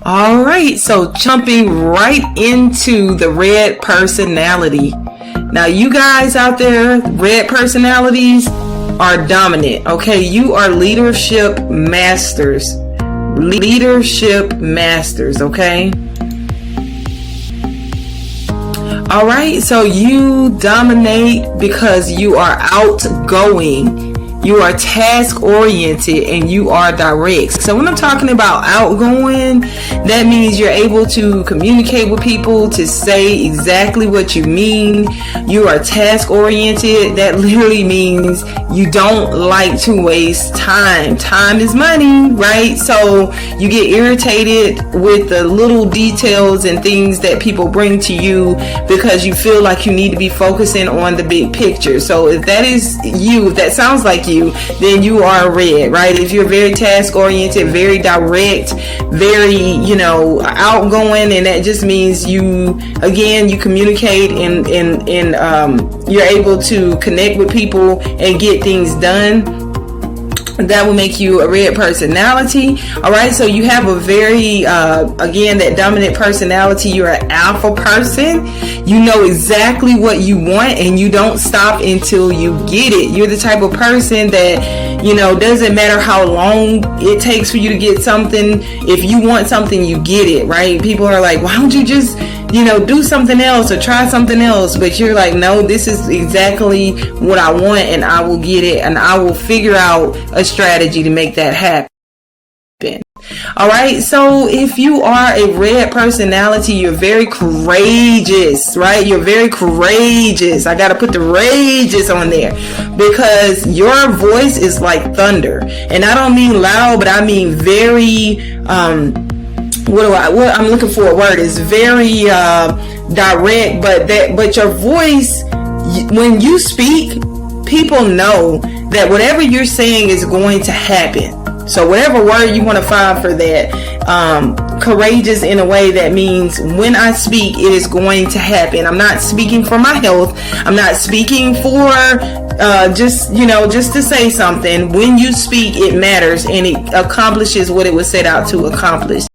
All right, so jumping right into the red personality. Now, you guys out there, red personalities are dominant, okay? You are leadership masters. Leadership masters, okay? All right, so you dominate because you are outgoing. You are task oriented and you are direct. So when I'm talking about outgoing, that means you're able to communicate with people, to say exactly what you mean. You are task oriented. That literally means you don't like to waste time. Time is money, right? So you get irritated with the little details and things that people bring to you because you feel like you need to be focusing on the big picture. So if that is you, if that sounds like you, then you are red, right? If you're very task oriented, very direct, very, outgoing, and that just means you communicate and you're able to connect with people and get things done. That will make you a red personality. All right, so you have a very that dominant personality. You're an alpha person. You know exactly what you want and you don't stop until you get it. You're the type of person that, doesn't matter how long it takes for you to get something. If you want something, you get it, right? People are like, why don't you just do something else or try something else? But you're like, no, this is exactly what I want and I will get it and I will figure out a strategy to make that happen. All right, so if you are a red personality, you're very courageous, right? You're very courageous. I got to put the rageous on there because your voice is like thunder. And I don't mean loud, but I mean very, what I'm looking for a word is very direct, but your voice, when you speak, people know that whatever you're saying is going to happen. So whatever word you want to find for that, courageous in a way that means when I speak, it is going to happen. I'm not speaking for my health. I'm not speaking for just to say something. When you speak, it matters and it accomplishes what it was set out to accomplish.